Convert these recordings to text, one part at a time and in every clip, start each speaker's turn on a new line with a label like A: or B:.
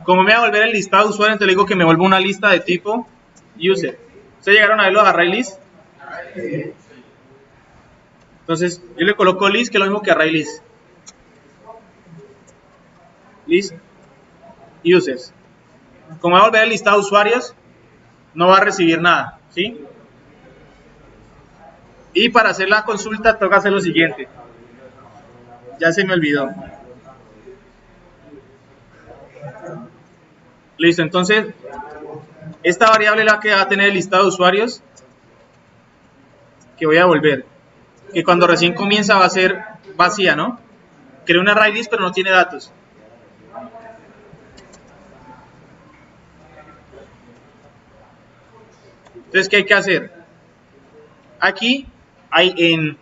A: Como me va a volver el listado de usuarios, entonces le digo que me vuelva una lista de tipo user. ¿Ustedes llegaron a ver los array list? Entonces, yo le coloco list, que es lo mismo que array list. List users. Como va a volver el listado de usuarios, no va a recibir nada, ¿sí? Y para hacer la consulta toca hacer lo siguiente. Ya se me olvidó. Listo, entonces, esta variable es la que va a tener el listado de usuarios que voy a volver. Que cuando recién comienza va a ser vacía, ¿no? Creo una array list, pero no tiene datos. Entonces, ¿qué hay que hacer? Aquí hay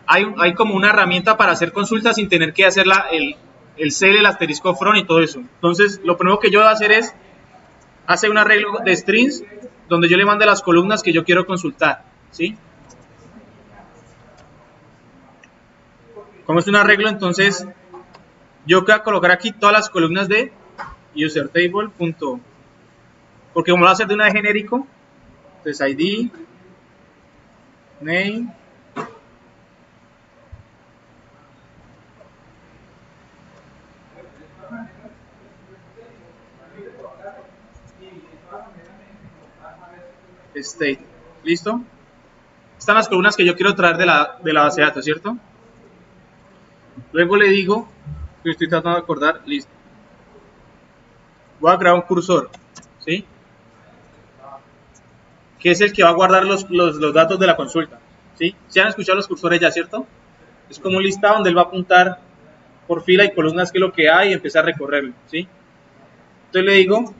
A: hay como una herramienta para hacer consultas sin tener que hacer el cel, el asterisco front y todo eso. Entonces, lo primero que yo voy a hacer es hacer un arreglo de strings donde yo le mande las columnas que yo quiero consultar, ¿sí? Como es un arreglo, entonces yo voy a colocar aquí todas las columnas de userTable. Porque como lo voy a hacer de una de genérico, entonces ID, name, state. ¿Listo? Están las columnas que yo quiero traer de la base de datos, ¿cierto? Luego le digo, que estoy tratando de acordar, listo. Voy a crear un cursor, ¿sí? Que es el que va a guardar los datos de la consulta, ¿sí? ¿Se han escuchado los cursores ya, cierto? Es como un listado donde él va a apuntar por fila y columnas qué es lo que hay y empezar a recorrerlo, ¿sí? Entonces le digo,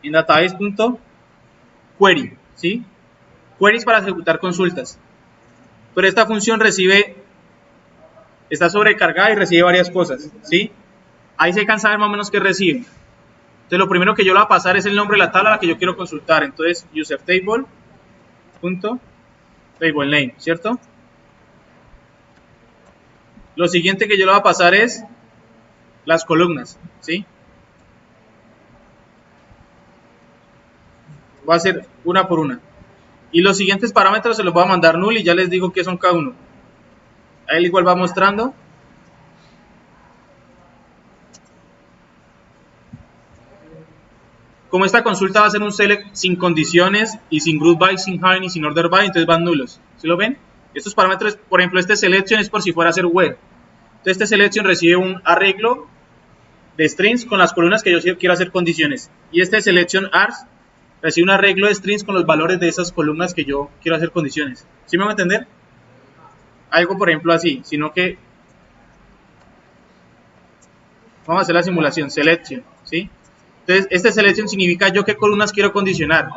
A: en database.query, ¿sí? Queries para ejecutar consultas. Pero esta función está sobrecargada y recibe varias cosas, ¿sí? Ahí se alcanza a ver más o menos qué recibe. Entonces lo primero que yo le voy a pasar es el nombre de la tabla a la que yo quiero consultar. Entonces userTable.tableName, ¿cierto? Lo siguiente que yo le voy a pasar es las columnas, ¿sí? Voy a hacer una por una. Y los siguientes parámetros se los voy a mandar null y ya les digo qué son cada uno. Ahí igual va mostrando. Como esta consulta va a ser un select sin condiciones y sin group by, sin hide y sin order by, entonces van nulos. ¿Sí lo ven? Estos parámetros, por ejemplo, este selection es por si fuera a ser where. Entonces este selection recibe un arreglo de strings con las columnas que yo quiero hacer condiciones. Y este selection ars recibe un arreglo de strings con los valores de esas columnas que yo quiero hacer condiciones. ¿Sí me van a entender? Algo, por ejemplo, así, sino que vamos a hacer la simulación, selection, ¿sí? Entonces, este selection significa yo qué columnas quiero condicionar.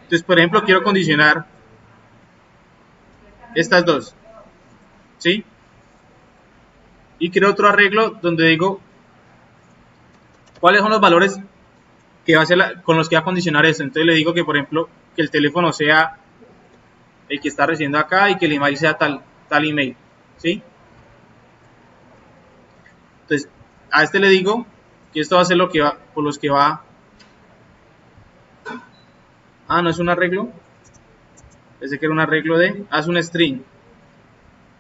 A: Entonces, por ejemplo, quiero condicionar estas dos, ¿sí? Y quiero otro arreglo donde digo cuáles son los valores que va a ser con los que va a condicionar esto. Entonces le digo que, por ejemplo, que el teléfono sea el que está recibiendo acá y que el email sea tal email, ¿sí? Entonces, a este le digo que esto va a ser lo que va, por los que va. Ah, no es un arreglo. Pensé que era un arreglo de. Ah, es un string.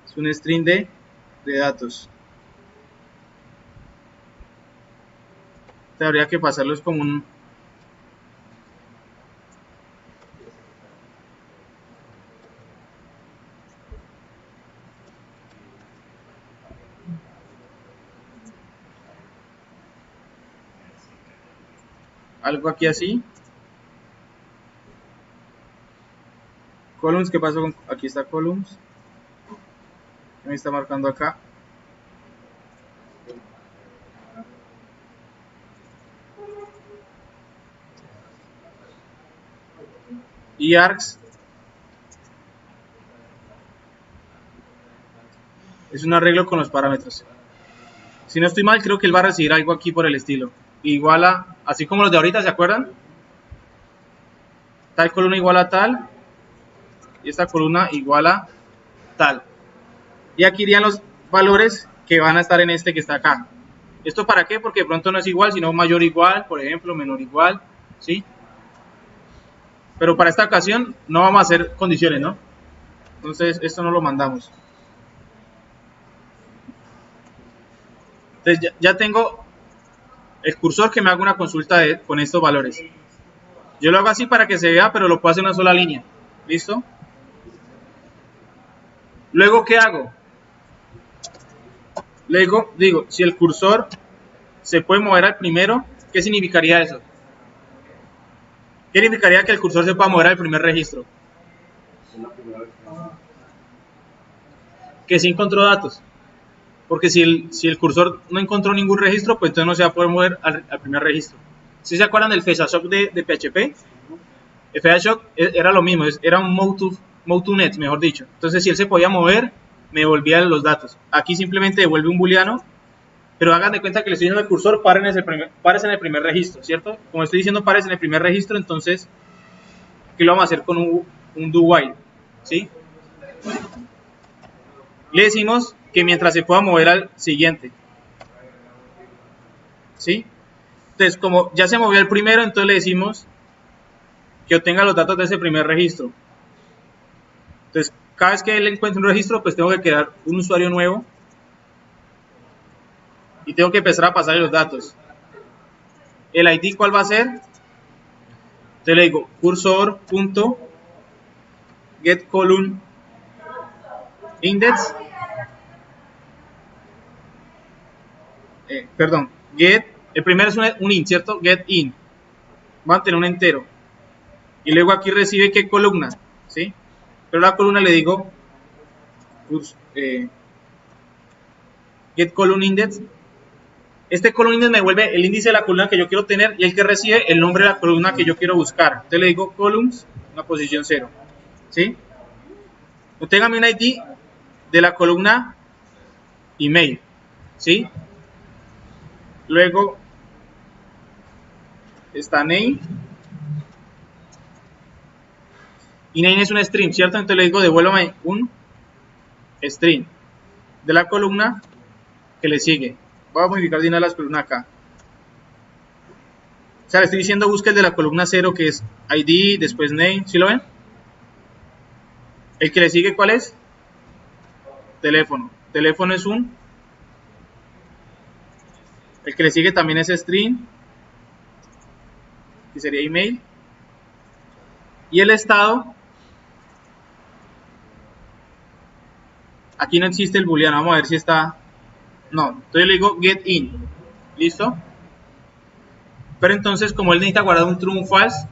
A: Es un string de datos. Te habría que pasarlos como un. Algo aquí así. Columns, ¿qué pasó con? Aquí está columns. Me está marcando acá. Y args es un arreglo con los parámetros. Si no estoy mal, creo que él va a recibir algo aquí por el estilo. Igual a, así como los de ahorita, ¿se acuerdan? Tal columna igual a tal. Y esta columna igual a tal. Y aquí irían los valores que van a estar en este que está acá. ¿Esto para qué? Porque de pronto no es igual, sino mayor o igual, por ejemplo, menor o igual, ¿sí? Pero para esta ocasión no vamos a hacer condiciones, ¿no? Entonces, esto no lo mandamos. Entonces, ya tengo el cursor que me haga una consulta con estos valores. Yo lo hago así para que se vea, pero lo puedo hacer en una sola línea. ¿Listo? Luego, ¿qué hago? Luego, digo, si el cursor se puede mover al primero, ¿qué significaría eso? ¿Qué significaría que el cursor se pueda mover al primer registro? Que sí encontró datos. Porque si el cursor no encontró ningún registro, pues entonces no se va a poder mover al primer registro. ¿Sí se acuerdan del FechaShock de PHP? El FechaShock era lo mismo, era un move to net, mejor dicho. Entonces si él se podía mover, me devolvía los datos. Aquí simplemente devuelve un booleano, pero hagan de cuenta que le estoy diciendo al cursor, pares en el primer registro, ¿cierto? Como estoy diciendo pares en el primer registro, entonces, ¿qué lo vamos a hacer con un do while? ¿Sí? Le decimos que mientras se pueda mover al siguiente. ¿Sí? Entonces, como ya se movió el primero, entonces le decimos que obtenga los datos de ese primer registro. Entonces, cada vez que él encuentre un registro, pues tengo que crear un usuario nuevo y tengo que empezar a pasarle los datos. ¿El ID cuál va a ser? Entonces le digo cursor.getColumnIndex. Get, el primero es un int, ¿cierto? Get in. Va a tener un entero. Y luego aquí recibe qué columna, ¿sí? Pero la columna le digo get column index. Este column index me devuelve el índice de la columna que yo quiero tener y el que recibe el nombre de la columna que yo quiero buscar. Entonces le digo columns, una posición 0, ¿sí? Obténgame un ID de la columna email, ¿sí? Luego está name. Y name es un string, ¿cierto? Entonces le digo devuélvame un string de la columna que le sigue. Voy a modificar de una de las columnas acá. O sea, le estoy diciendo busca el de la columna 0 que es ID, después name, ¿sí lo ven? El que le sigue, ¿cuál es? Teléfono. Teléfono es un. El que le sigue también es string, que sería email. Y el estado, aquí no existe el booleano, vamos a ver si está. No, entonces yo le digo get in. ¿Listo? Pero entonces, como él necesita guardar un true, un false,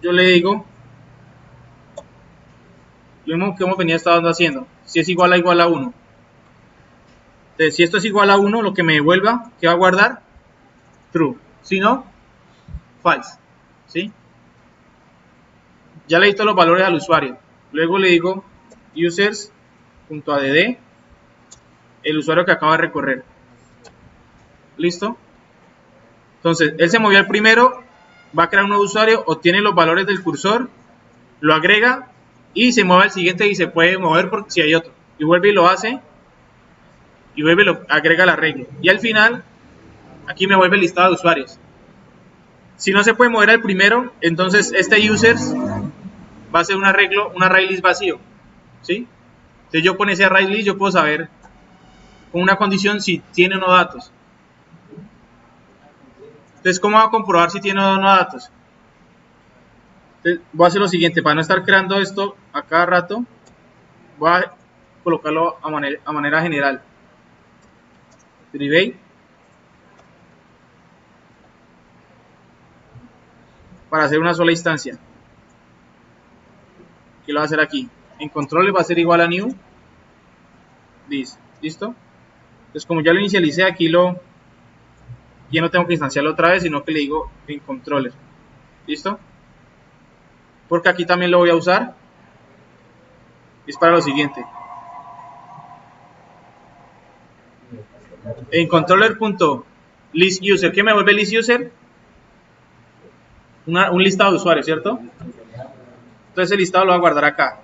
A: yo le digo lo mismo que hemos venido estado haciendo. Si es igual a 1. Entonces, si esto es igual a 1, lo que me devuelva, ¿qué va a guardar? True. Si no, false. ¿Sí? Ya le di todos los valores al usuario. Luego le digo users.add, el usuario que acaba de recorrer. ¿Listo? Entonces, él se movió al primero, va a crear un nuevo usuario, obtiene los valores del cursor, lo agrega y se mueve al siguiente y se puede mover porque si hay otro. Y vuelve y lo hace y vuelve y lo agrega la regla. Y al final, aquí me vuelve el listado de usuarios. Si no se puede mover al primero, entonces este users va a ser un arreglo, un array list vacío. ¿Sí? Entonces yo con ese array list yo puedo saber con una condición si tiene o no datos. Entonces, ¿cómo va a comprobar si tiene o no datos? Entonces, voy a hacer lo siguiente, para no estar creando esto a cada rato, voy a colocarlo a manera general. Private. Para hacer una sola instancia. ¿Qué lo va a hacer aquí? En controles va a ser igual a new. ¿Listo? Entonces, como ya lo inicialicé, aquí ya no tengo que instanciarlo otra vez, sino que le digo en controller. ¿Listo? Porque aquí también lo voy a usar. Es para lo siguiente. En controller.listUser, ¿qué me vuelve listUser? Un listado de usuarios, ¿cierto? Entonces el listado lo voy a guardar acá.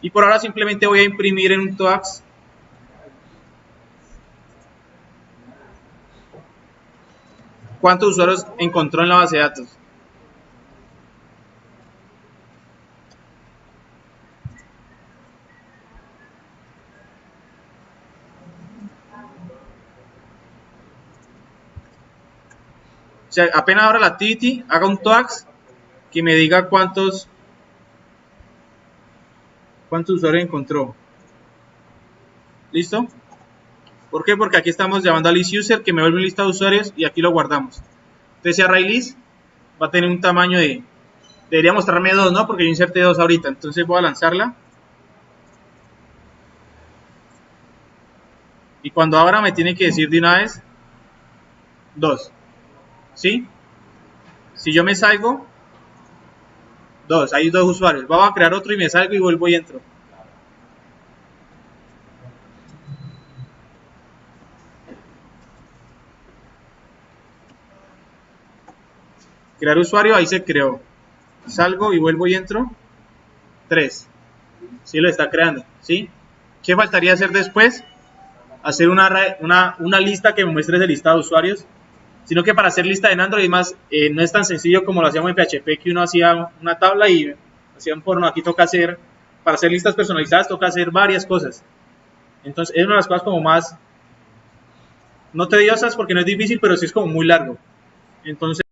A: Y por ahora simplemente voy a imprimir en un TOAX cuántos usuarios encontró en la base de datos. O sea, apenas abra la activity, haga un TOAX que me diga cuántos usuarios encontró. ¿Listo? ¿Por qué? Porque aquí estamos llamando a list user que me vuelve una lista de usuarios y aquí lo guardamos. Entonces, ese array list va a tener un tamaño de... Debería mostrarme 2, ¿no? Porque yo inserté 2 ahorita. Entonces voy a lanzarla. Y cuando abra me tiene que decir de una vez 2. ¿Sí? Si yo me salgo, 2. Hay 2 usuarios. Voy a crear otro y me salgo y vuelvo y entro. Crear usuario, ahí se creó. Salgo y vuelvo y entro. 3. Sí, lo está creando. ¿Sí? ¿Qué faltaría hacer después? Hacer una lista que me muestre ese listado de usuarios. Sino que para hacer lista en Android más, no es tan sencillo como lo hacíamos en PHP, que uno hacía una tabla y hacía un porno. Aquí toca hacer, para hacer listas personalizadas, toca hacer varias cosas. Entonces, es una de las cosas como más, no tediosas porque no es difícil, pero sí es como muy largo. Entonces,